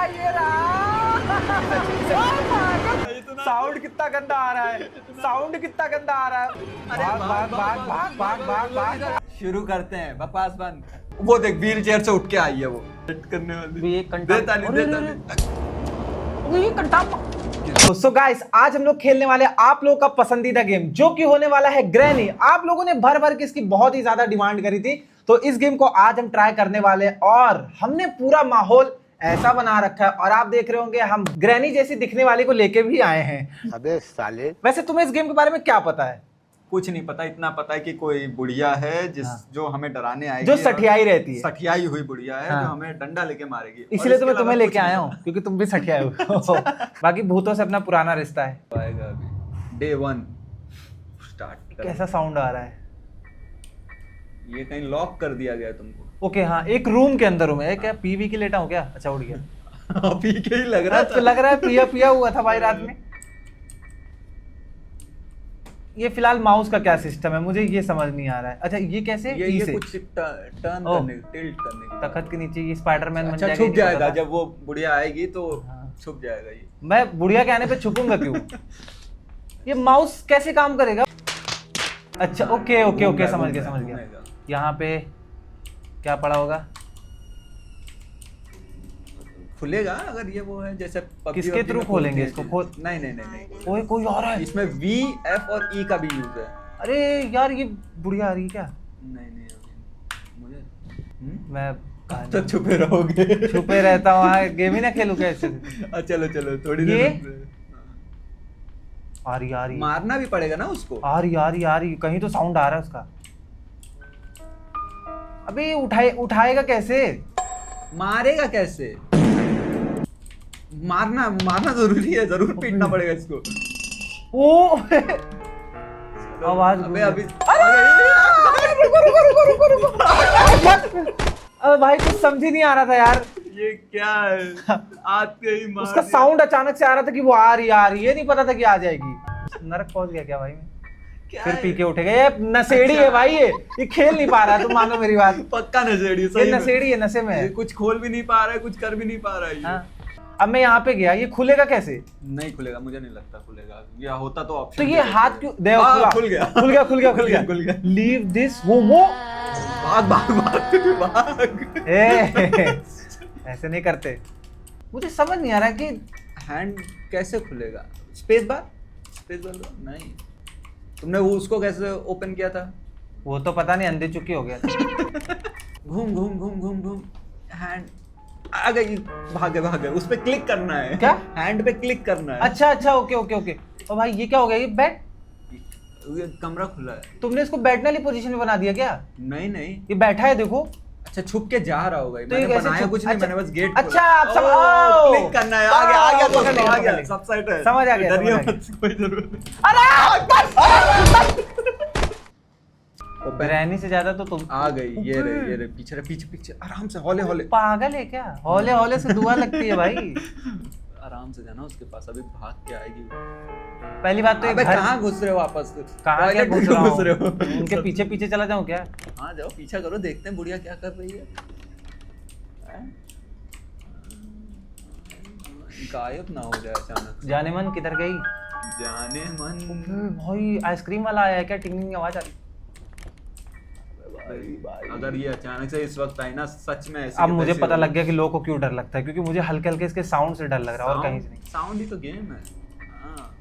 ये साउंड कितना गंदा आ रहा है, साउंड कितना गंदा आ रहा है। भाग भाग भाग भाग भाग भाग भाग। शुरू करते हैं, बकवास बंद। वो देख व्हील चेयर से उठ के आई है वो करने वाली। सो गाइस, आज हम लोग खेलने वाले आप लोगों का पसंदीदा गेम जो कि होने वाला है ग्रैनी। आप लोगों ने भर भर के इसकी बहुत ही ज्यादा डिमांड करी थी, तो इस गेम को आज हम ट्राई करने वाले हैं और हमने पूरा माहौल ऐसा बना रखा है और आप देख रहे होंगे हम ग्रैनी जैसी दिखने वाली को लेके भी आए हैं। अबे साले। वैसे तुम्हें इस गेम के बारे में क्या पता है? कुछ नहीं पता, इतना पता है कि कोई बुढ़िया है जो हमें डराने आएगी, जो सठियाई रहती है, सठियाई हुई बुढ़िया है। हाँ। जो हमें डंडा लेके मारेगी। इसलिए तो मैं तुम्हें लेके आया हूँ क्योंकि तुम भी सठियाए हो। बाकी भूतों से अपना पुराना रिश्ता है। आएगा अभी डे 1 स्टार्ट। कैसा साउंड आ रहा है? ये कहीं लॉक कर दिया गया तुमको? ओके हाँ, एक रूम के अंदर हूँ मैं। क्या पीवी की लेटा हूँ क्या? अच्छा उठ गया। पी के ही लग रहा था। लग रहा है पिया पिया हुआ था भाई रात में। ये फिलहाल माउस का क्या सिस्टम है मुझे ये समझ नहीं आ रहा है। अच्छा ये कैसे? ये कुछ टर्न करने, टिल्ट करने की। तखत के नीचे ये स्पाइडरमैन बन अच्छा छुप जाएगा जब वो बुढ़िया आएगी तो छुप जाएगा ये। मैं बुढ़िया के आने पे छुपूंगा क्यों? ये माउस कैसे काम करेगा? अच्छा ओके ओके ओके समझ गया। यहाँ पे क्या पड़ा होगा? खुलेगा अगर ये वो है जैसे किसके थ्रू खोलेंगे इसको? नहीं। ओए कोई आ रहा है। इसमें V, F और E का भी यूज है। अरे यार ये बुढ़िया आ रही है क्या? नहीं मुझे मैं कब तक छुपे रहोगे? छुपे रहता हूँ, गेम ही ना खेलूं कैसे? चलो थोड़ी ये देर आ रही मारना भी पड़ेगा ना उसको। आ रही कहीं तो साउंड आ रहा है उसका। अबे उठाएगा कैसे? मारेगा कैसे? मारना जरूरी है, जरूर पीटना पड़ेगा इसको। ओ आवाज अभी अबे भाई कुछ समझ ही नहीं आ रहा था यार। ये क्या है? आते ही मार उसका साउंड अचानक से आ रहा था कि वो आ रही है, नहीं पता था कि आ जाएगी। नरक पहुंच गया क्या भाई मैं? फिर पी के उठेगा। ये नशेड़ी है भाई, ये खेल नहीं पा रहा है। तुम मानो मेरी बात। पक्का नशेड़ी ये नशेड़ी है, नशे में है। कुछ खोल भी नहीं पा रहा है, कुछ कर भी नहीं पा रहा है। हाँ। अब मैं यहाँ पे गया, ये खुलेगा कैसे? नहीं खुलेगा, मुझे नहीं लगता खुलेगा। या होता तो ऑप्शन। तो ये हाथ क्यों देखो खुल गया। लीव दिस होमो। भाग। ऐसे नहीं करते। मुझे समझ नहीं आ रहा कि हैंड कैसे खुलेगा। स्पेस बार नहीं। तुमने वो उसको कैसे ओपन किया था? वो तो पता नहीं, अंधे चुकी हो गया था। घूम हैंड आ गई। भागे उस पे क्लिक करना है। क्या? हैंड पे क्लिक करना है। अच्छा ओके। और भाई ये क्या हो गया? ये बेड, ये कमरा खुला है। तुमने इसको बैठने वाली पोजीशन में बना दिया क्या? नहीं ये बैठा है देखो। अच्छा छुप के जा रहा होगा। तो मैंने बनाया कुछ नहीं, मैंने बस गेट अच्छा आप समझ क्लिक करना है। आ गया सब साइड है। समझ आ गया। डरिए मत, कोई जरूरत नहीं। ग्रैनी से ज्यादा तो तुम आ गई। ये रे पीछे आराम से। हौले पागल है क्या? हौले से दुआ लगती है भाई। आराम से जाना उसके पास, अभी भाग के आएगी। पहली बात तो कहाँ घुस रहे हो वापस? कहाँ क्या घुस रहे हो? उनके पीछे चला जाऊं क्या? हाँ जाओ, पीछा करो, देखते हैं बुढ़िया क्या कर रही है। गायब ना हो जाए अचानक। जाने मन किधर गई? जाने मन भाई आइसक्रीम वाला आया है क्या? टिंग की आवाज आ रही। अगर ये अचानक से इस वक्त आई ना, सच में ऐसे अब मुझे पता लग गया कि लोगों को क्यों डर लगता है, क्योंकि मुझे हल्के हल्के इसके साउंड से डर लग रहा है और कहीं से नहीं। साउंड ही तो गेम है। हाँ।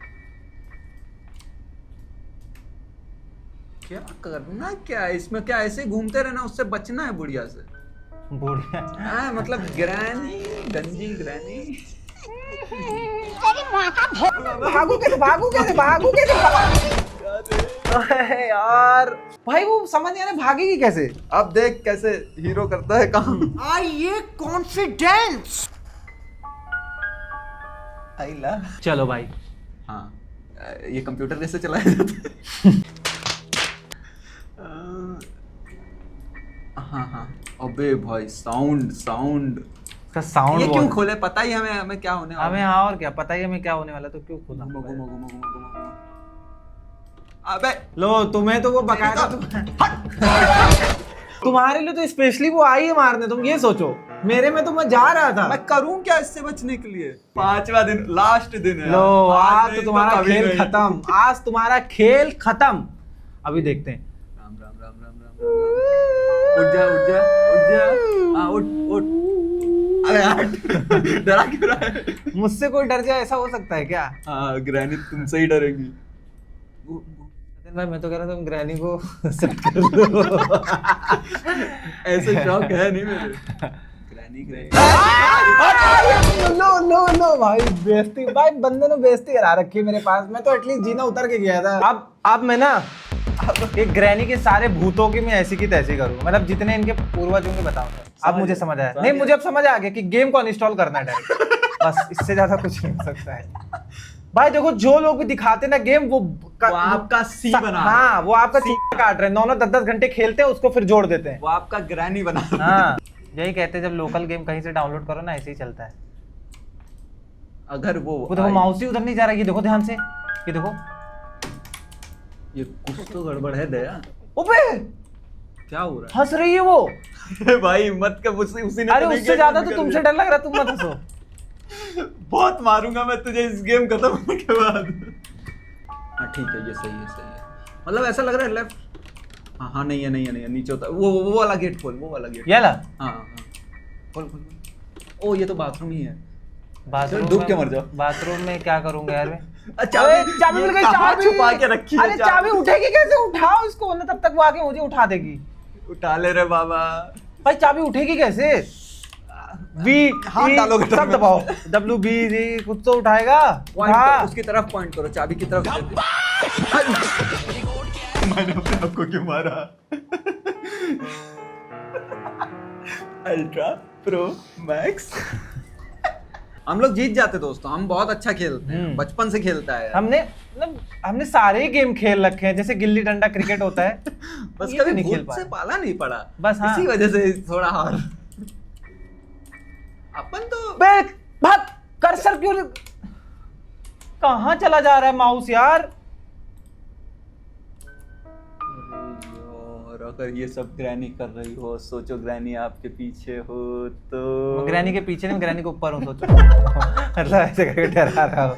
क्या करना क्या है इसमें? क्या ऐसे घूमते रहना, उससे बचना है बुढ़िया से। बुढ़िया? हाँ मतलब ग्रैनी, गंजी ग्रैनी। भागू कैसे यार भाई वो समझ नहीं आ रहा भागेगी कैसे? अब देख कैसे हीरो करता है काम। ये कॉन्फिडेंस। आइला। चलो भाई। हाँ ये कंप्यूटर कैसे चलाया जाता है? हाँ अबे भाई साउंड का साउंड ये क्यों खोले? पता ही हमें क्या होने वाला। हमें हाँ और क्या पता ही हमें क्या होने वाला, तो क्यों खोला? घुमा। अबे लो तुम्हें तो वो बकायदा तुम्हारे लिए तो स्पेशली वो आई है मारने, तुम ये सोचो। मेरे में तो मैं जा रहा था। मैं करूं क्या इससे बचने के लिए? 5वां दिन, लास्ट दिन है। लो आज तो नहीं तुम्हारा कभी खेल नहीं। खत्म, आज तुम्हारा खेल खत्म। अभी देखते हैं। राम राम राम राम राम राम राम। उठ जा उठ जा उठ जा। हाँ उठ उठ। अरे यार डरा क्यों रहा है? मुझसे कोई डर जाए ऐसा हो सकता है क्या? हाँ ग्रैनी तुमसे ही डरेगी। सचिन भाई मैं तो कह रहा था तुम ग्रैनी को सेट कर लो। ऐसे शौक है नहीं मेरे। Granny granny. No no no भाई बेइज्जती, भाई बंदे ने बेइज्जती करा रखी है मेरे पास। मैं तो एटलीस्ट जीना उतर के गया था। अब मैं ना एक ग्रैनी के सारे भूतों की मैं ऐसी की तैसी करूंगा, मतलब जितने इनके पूर्वज होंगे बताऊंगा। अब मुझे समझ आया, नहीं मुझे अब समझ आ गया कि गेम को अनइंस्टॉल करना है डायरेक्ट। बस इससे ज्यादा कुछ नहीं हो सकता है भाई। देखो जो लोग भी दिखाते ना गेम वो आपका सी बना। हाँ वो आपका सी काट रहे हैं। 9-9 10-10 घंटे खेलते हैं उसको फिर जोड़ देते हैं। वो आपका ग्रैनी बना। हाँ यही कहते हैं जब लोकल गेम कहीं से डाउनलोड करो ना ऐसे ही चलता है। अगर वो देखो माउस ही उधर नहीं जा रहा है, ये देखो ध्यान से, ये देखो। ये कुछ तो गड़बड़ है दया। ओबे क्या हो रहा हंस रही है वो। है? भाई मत कर, उसी ने अरे तो नहीं उससे किया, ज्यादा तुमने तो कर तुमसे दिया। डर लग रहा है, तुम मत हंसो। बहुत मारूंगा मैं तुझे इस गेम खत्म होने के बाद। हाँ ठीक है ये सही है सही है। मतलब ऐसा लग रहा है लेफ्ट। हाँ हाँ नहीं है नहीं है नहीं है नीचे होता है। वो वाला गेट खोल, वो वाला गेट। ये ला हाँ हाँ खोल खोल खोल। ओ ये तो बाथरूम ही है। बाथरूम डूब के मर जाओ। बाथरूम में क्या करूंगा यार मैं? चाबी मिल गई, कहाँ चाबी छुपा के रखी है? अरे चाबी उठेगी कैसे? उठाओ इसको ना, तब तक वो आके मुझे उठा देगी। उठा ले रे बाबा। भाई चाबी उठेगी कैसे? वी हाथ डालोगे तो सब दबाओ, WB कुछ तो उठाएगा। पॉइंट हाँ। करो, उसकी तरफ पॉइंट करो, चाबी की तरफ। मैंने अपने आप को क्यों मारा? Ultra pro max. हम लोग जीत जाते दोस्तों, हम बहुत अच्छा खेलते हैं, बचपन से खेलता है। हमने सारे ही गेम खेल रखे हैं, जैसे गिल्ली डंडा क्रिकेट होता है। बस ये कभी नहीं खेल भूत से पाए। पाला नहीं पड़ा, बस हाँ। इसी वजह से थोड़ा हार। अपन तो बे भाग, कर्सर क्यों कहाँ चला जा रहा है माउस यार? और अगर ये सब ग्रैनी कर रही हो, सोचो ग्रैनी आपके पीछे हो तो। मैं ग्रैनी के पीछे नहीं, ग्रैनी के ऊपर हूँ सोचो। मतलब ऐसे करके डरा रहा हो।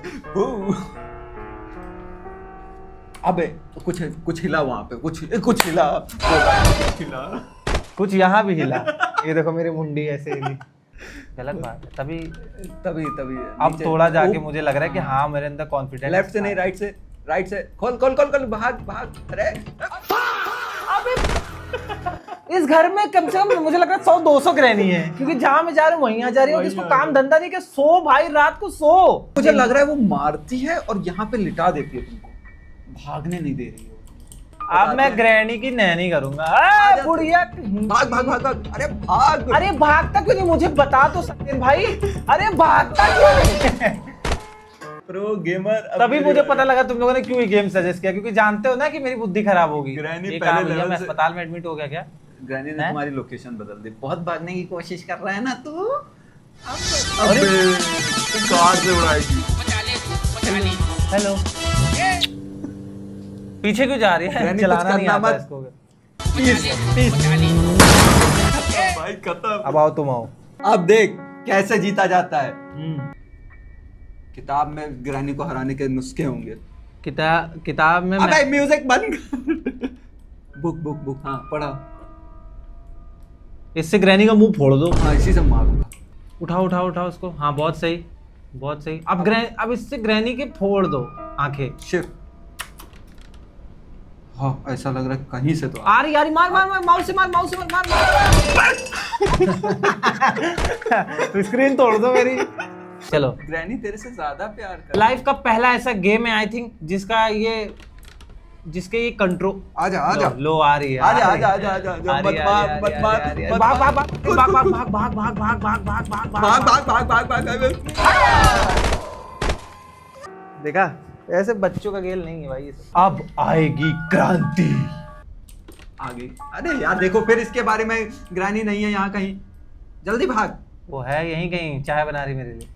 अबे कुछ कुछ हिला वहां पे, कुछ हिला। कुछ हिला। कुछ यहाँ भी हिला। ये देखो मेरी मुंडी ऐसे हिली। गलत बात है। तभी तभी तभी अब नीचे- थोड़ा जाके ऊप- मुझे लग रहा है कि हाँ मेरे अंदर कॉन्फिडेंस। लेफ्ट से नहीं, राइट से, राइट से। खोल खोल खोल खोल, भाग भाग। अरे इस घर में कम से कम मुझे लग रहा है 100-200 ग्रैनी है, क्योंकि जहाँ मैं जा रहा हूँ वहीं आ जा रही हूँ। और इसको काम धंधा नहीं कि सो भाई रात को सो। मुझे लग रहा है वो मारती है और यहाँ पे लिटा देती है तुमको, भागने नहीं दे रही है। अब मैं ग्रैनी की नैनी करूंगा। आजा। बुढ़िया भाग भाग भाग भाग। अरे भाग। अरे भागता क्यों नहीं? मुझे बता तो सचिन भाई, अरे भागता क्यों नहीं? Pro gamer. तभी मुझे पता लगा तुम लोगों ने क्यों ये गेम सजेस्ट किया, क्योंकि जानते हो ना कि मेरी बुद्धि खराब होगी। ग्रैनी ये पहले कहाँ भैया, लेवल मैं से- अस्पताल में एडमिट हो गया क्या? ग्रैनी ने हैं? तुम्हारी लोकेशन बदल दी, बहुत भागने की कोशिश कर रहा है ना तू। अरे। अबे कार से उड़ाएगी। हेलो, पीछे क्यों जा रही है? ग्रैनी चलाना कुछ नहीं करना आता मत। इसको। भाई खत्म। अब आओ तुम आओ। अब देख कैसे जीता जाता है। किताब में ग्रैनी को हराने के नुस्खे होंगे। किताब में अबे म्यूजिक बंद कर। बुक बुक बुक, हाँ पढ़ा। इससे ग्रैनी का मुंह फोड़ दो। हाँ इसी से मारूंगा। उठाओ उठाओ उठाओ उसको। हाँ बहुत सही, बहुत सही। अब इससे ग्रैनी के फोड़ दो आंखें। शिफ्ट। हाँ ऐसा लग रहा है कहीं से तो आ रही मार मार मार, माउस से मार, माउस से मार मार। स्क्रीन तोड़ दो मेरी। चलो, ग्रैनी तेरे से ज्यादा प्यार कर। लाइफ का पहला ऐसा गेम है आई थिंक जिसके ये कंट्रोल। आजा आजा। लो आ रही है। आजा आजा आजा आजा आजा। मत मार मत मार। भाग भाग भाग भाग भाग भाग भाग भाग भाग भाग भाग भाग भाग भाग भाग भाग। देखा, ऐसे बच्चों का खेल नहीं है भाई ये सब। अब आएगी क्रांति। आगे। अरे यार देखो फिर इसके बारे में, ग्रैनी नहीं है यहाँ कहीं, जल्दी भाग। वो है यहीं कहीं, चाय बना रही मेरे लिए।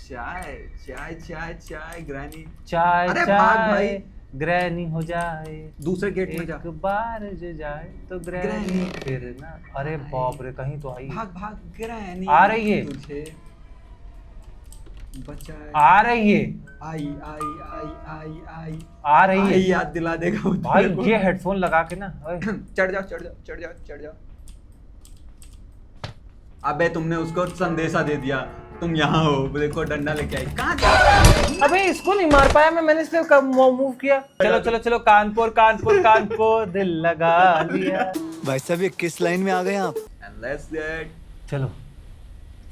चाय चाय चाय चाय ग्रैनी। चाय अरे चाय भाग भाई। ग्रैनी हो जाए दूसरे गेट में जा। एक बार जो जाए तो ग्रैनी फिर ना। अरे बाप रे, कहीं तो आई। भाग भाग ग्रैनी आ रही है। तुझे बचाए। आ रही है, आई आई आई आई आई आ रही है। आई याद दिला देगा वो भाई तेरे को। ये हेडफोन लगा के ना, ओए। चढ़ जाओ चढ़ जाओ चढ़ जाओ चढ़ जाओ। अबे तुमने उसको संदेशा दे दिया तुम यहाँ हो, देखो डंडा लेके आई। कहाँ जा रहा है? अबे इसको नहीं मार पाया मैंने इसलिए मूव किया। चलो चलो चलो, कानपुर कानपुर कानपुर दिल लगा लिया। भाई साहब ये किस लाइन में आ गए आप? And let's get चलो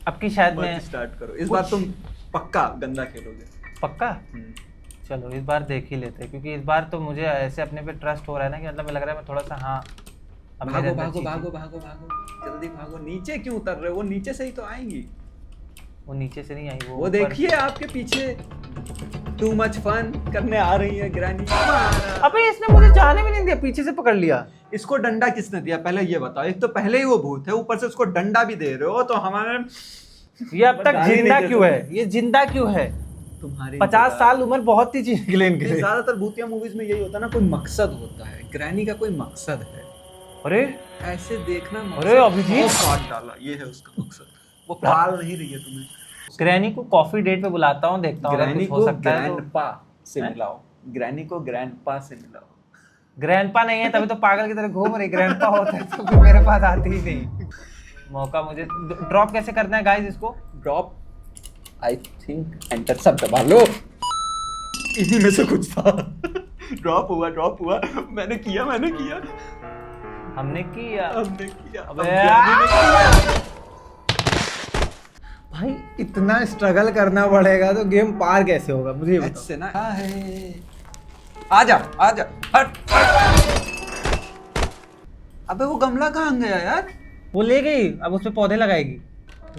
अब की शायद मैं स्टार्ट करो। इस बार तुम पक्का गंदा खेलोगे। पक्का। चलो इस बार देख ही लेते हैं, क्योंकि इस बार तो मुझे ऐसे अपने पे ट्रस्ट हो रहा है ना कि मतलब मुझे लग रहा है मैं थोड़ा सा, हाँ अब मेरे भागो अंदर भागो चीज़- भागो भागो भागो जल्दी भागो। नीचे क्यों उतर रहे हो? वो नीचे से ही तो आएंगी। वो नीचे से नहीं आई, वो वो ऊपर- देखिए आपके पीछे टू मच फन करने आ रही है ग्रैनी। अबे इसने मुझे जाने भी नहीं दिया, पीछे से पकड़ लिया। इसको डंडा किसने दिया पहले ये बताओ। एक तो पहले ही वो भूत है, ऊपर से उसको डंडा भी दे रहे हो, तो हमारे ये अब तक गाली जिंदा नहीं दे क्यों है? सकते। ये जिंदा क्यों है? तुम्हारी 50 साल उम्र बहुत ही चीज के लिए इनके लिए। ज्यादातर भूतिया मूवीज में यही होता है ना, कोई मकसद होता है। ग्रैनी का कोई मकसद है, अरे ऐसे देखना मकसद। अरे अभिजीत! वो काट डाला, ये है उसका मकसद। वो पाल नहीं रही है तुम्हें। ग्रैनी को कॉफी डेट पे बुलाता हूँ, देखता हूँ अगर ग्रैनी कुछ को हो सकता है तो। ग्रैंडपा से हैं? मिलाओ। ग्रैनी को ग्रैंडपा से मिलाओ। ग्रैंडपा नहीं है तभी तो पागल की तरह घूम रही। ग्रैंडपा होता है तो फिर मेरे पास आती ही नहीं। मौका मुझे ड्रॉप कैसे करना है गाइस इसको? ड्रॉप आई थिंक एंटर सब दबा लो। इन्हीं में से कुछ था। ड्रॉप हुआ। मैंने किया हमने किया। हमने किया। अबे ग्रैनी ने किया। भाई इतना स्ट्रगल करना पड़ेगा तो गेम पार कैसे होगा मुझे ये एच बताओ। से ना है। आजा हट। अबे वो गमला कहाँ गया यार? वो ले गई, अब उसपे पौधे लगाएगी।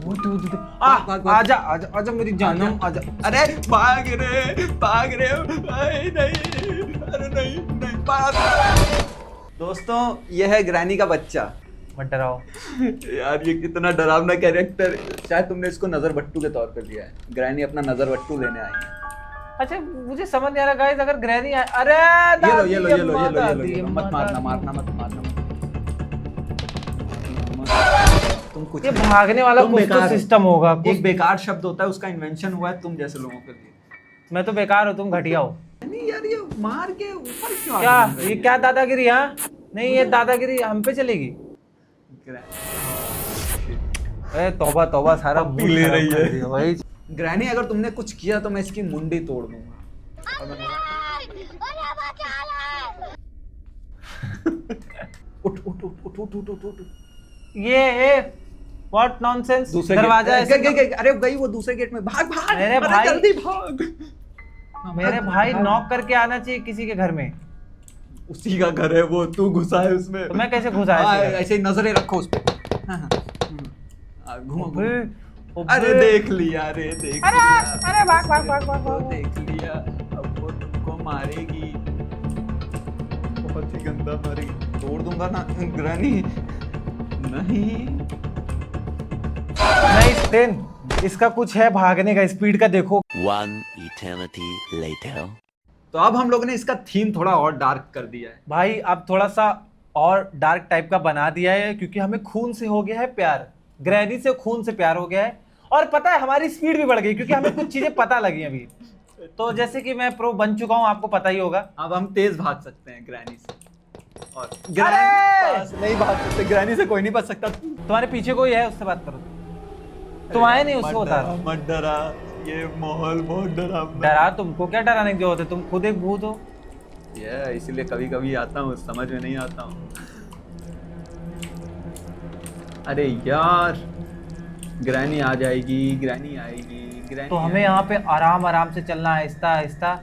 वो तू भाग। आजा मेरी जानम आजा। अरे भाग रे अरे नहीं भाग। दोस्तों ये है ग्रैनी का बच्चा। मत डराओ। यार ये कितना डरावना कैरेक्टर। शायद तुमने इसको नजर बट्टू के तौर पे लिया है। ग्रैनी अपना नजर बट्टू लेने आई है। अच्छा मुझे समझ नहीं आ रहा गाइस, अगर ग्रैनी अरे ये लो दादी, मत दादी। मारना तुम कुछ ये नहीं। भागने वाला तुम कुछ तो बेकार हो। सिस्टम होगा कुछ। एक बेकार शब्द होता है, उसका इन्वेंशन हुआ है तुम जैसे लोगों के लिए। मैं तो बेकार हूँ, तुम घटिया हो। नहीं यार ये मार के ऊपर क्यों क्या आ गई? ये क्या दादागिरी? हाँ नहीं, ये दादागिरी हम पे चलेगी। ए तौबा तौबा, सारा पप्पी मूड ले खराब रही कर है। दिया, वही। ग्रैनी अगर तुमने कुछ किया तो मैं इसकी मुंडी तोड़ दूंगा। उठ। ये व्हाट नॉनसेंस। दूसरे दरवाजा गेट- ऐसे गई, अरे गई वो दूसरे गेट में। भाग मेरे अरे भाई- जल्दी भाग। मेरे भाई नॉक करके आना चाहिए किसी के घर में। उसी का घर है वो, तू घुसा है उसमें। तो मैं कैसे घुसा है हाँ, इसके घर? ऐसे ही नजरें रखो उस पे। हाँ, घूमो ओबे, ओबे। अरे देख लिया अरे भाग वो देख लिया। अब वो तुमको मारेगी, बहुत ही गंदा मारेगी। तोड़ दूंगा ना ग्रैनी। नहीं नाइस 10। इसका कुछ है भागने का, स्पीड का देखो। One eternity later. तो अब हम लोगों ने इसका थीम थोड़ा और डार्क कर दिया है। भाई अब थोड़ा सा और डार्क टाइप का बना दिया है, क्योंकि हमें खून से हो गया है प्यार। ग्रैनी से खून से प्यार हो गया है, और पता है हमारी स्पीड भी बढ़ गई, क्योंकि हमें कुछ चीजें पता लगी अभी। तो जैसे कि मैं प्रो बन चुका हूँ, आपको पता ही होगा। अब हम तेज भाग सकते हैं ग्रैनी से, और अरे! ग्रैनी पास नहीं भाग सकते। ग्रैनी से कोई नहीं बच सकता। तुम्हारे पीछे कोई है, उससे बात करो। तुम आए नहीं, उसको बता रहा हूं। मत डरा, ये माहौल बहुत डरावना डरा तुमको क्या डराने की जरूरत है? तुम खुद एक भूत हो। है। इसलिए कभी कभी आता हूँ, समझ में नहीं आता हूँ। अरे यार ग्रैनी आ जाएगी, ग्रैनी आएगी, ग्रैनी तो हमें यहाँ पे आराम आराम से चलना, आहिस्ता आहिस्ता।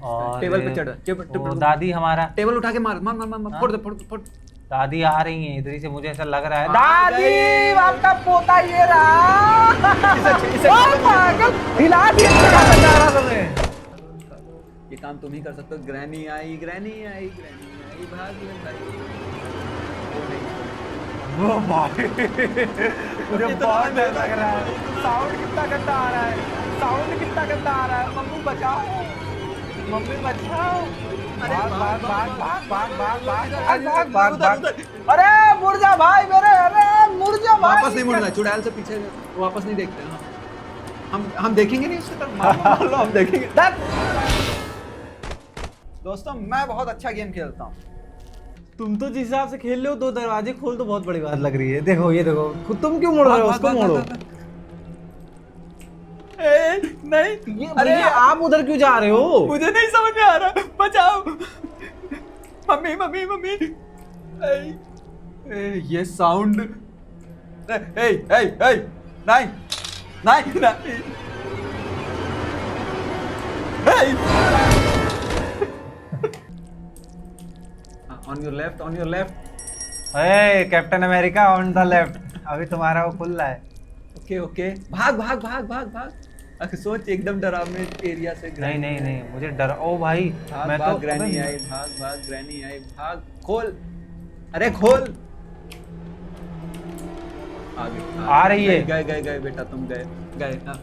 और टेबल पे चढ़, वो दादी हमारा, टेबल उठा के मार मार मार मार, फोड़ दे फोड़ दे, फोड़ दे। दादी आ रही है इधर ही से, मुझे ऐसा लग रहा है। आ दादी गई। आपका पोता ये रहा। ओए पागल, हिला दिया तुमने। ये काम तुम ही कर सकते हो। ग्रैनी आई, भाग ले भाई। वो भाई मुझे बहुत डर लग रहा है। साउंड कितना गंदा आ रहा है, साउंड कितना गंदा आ रहा है। मम्मी बचाओ। मम्मी बचाओ। अरे भाग भाग भाग भाग भाग भाग भाग भाग उधर, भाग उधर, भाग। उधर। अरे मुड़ जा भाई मेरे, अरे मुड़ जा भाई। वापस नहीं मुड़ना, चुड़ैल से पीछे वापस नहीं देखते हैं। हम देखेंगे नहीं उसकी तरफ, मान लो हम देखेंगे। दोस्तों मैं बहुत अच्छा गेम खेलता हूँ। तुम तो जिस हिसाब से खेल रहे हो, 2 दरवाजे खोल तो बहुत बड़ी बात लग रही है। देखो ये देखो, तुम क्यों मुड़ रहे हो, उसको मोड़ो। नहीं ये अरे भैया आप उधर क्यों जा रहे हो? मुझे नहीं समझ में आ रहा, बचाओ। मम्मी मम्मी मम्मी ये साउंड। नहीं नहीं on your left, on your left. A captain America on the left, अभी तुम्हारा वो खुल रहा है। ओके ओके, भाग भाग भाग भाग भाग। अरे सोच एकदम डरावने एरिया से नहीं नहीं नहीं, मुझे डर, ओ भाई भाग मैं भाग तो ग्रैनी आई, भाग भाग ग्रैनी आई, भाग खोल, अरे खोल। आगे आ रही है। गए गए गए बेटा, तुम गए गए। हाँ।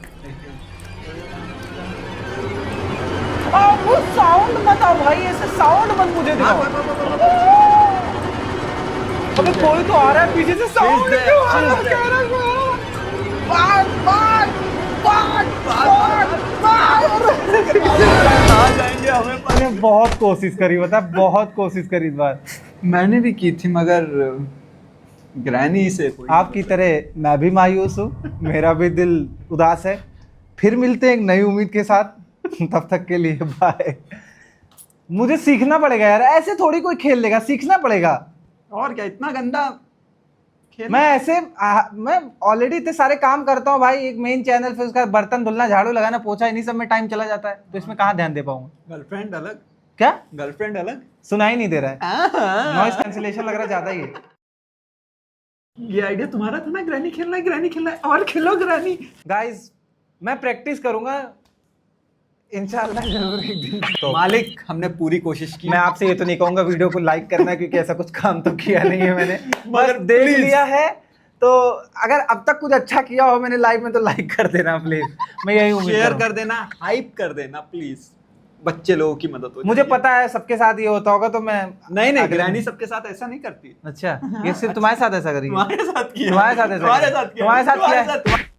वो साउंड मत आओ भाई, ऐसे साउंड मत मुझे दिखाओ। अबे कोई तो आ रहा है पीछे से, साउंड She's there, क्यों आ रहा she's है? भाग भाग भाग भाग भाग। आ जाएंगे हमें पर। मैंने बहुत कोशिश करी, बता बहुत कोशिश करी इस बार। मैंने भी की थी मगर ग्रैनी से कोई आपकी तरह मैं भी मायूस हूँ, मेरा भी दिल उदास है। फिर मिलते हैं एक नई उम्मीद के साथ, तब तक के लिए बाय। मुझे सीखना पड़ेगा यार, ऐसे थोड़ी कोई खेल लेगा, सीखना पड़ेगा। और क्या इतना गंदा खेल। मैं ऐसे मैं ऑलरेडी इतने सारे काम करता हूँ भाई, एक मेन चैनल, फिर उसका बर्तन धुलना, झाड़ू लगाना, पोछा, इन्हीं सब में टाइम चला जाता है, तो इसमें कहाँ ध्यान दे पाऊंगा। गर्लफ्रेंड अलग, क्या गर्लफ्रेंड अलग। सुनाई नहीं दे रहा है, नॉइस ये कैंसिलेशन लग रहा है ज्यादा ही। आइडिया तुम्हारा था ना, ग्रैनी खेलना है, ग्रैनी खेलना है, और खेलो ग्रैनी। गाइस मैं प्रैक्टिस करूंगा इंशाल्लाह जरूर एक दिन। तो मालिक हमने पूरी कोशिश की। मैं आपसे ये तो नहीं कहूंगा वीडियो को लाइक करना, क्योंकि ऐसा कुछ काम तो किया नहीं है मैंने, बस मगर देख please। लिया है। तो अगर अब तक कुछ अच्छा किया हो मैंने लाइफ में तो लाइक कर देना प्लीज, मैं यही उम्मीद शेयर करूंगा। कर देना, हाइप कर देना प्लीज, बच्चे लोगों की मदद हो मुझे जाएगी। पता है सबके साथ ये होता होगा, तो मैं नहीं नहीं, अगले- ग्रैनी सबके साथ ऐसा नहीं करती। अच्छा ये सिर्फ तुम्हारे साथ ऐसा करिए, तुम्हारे साथ किया, तुम्हारे साथ ऐसा तुम्हारे किया, साथ किया, तुम्हारे साथ किया है। तुम्हारे साथ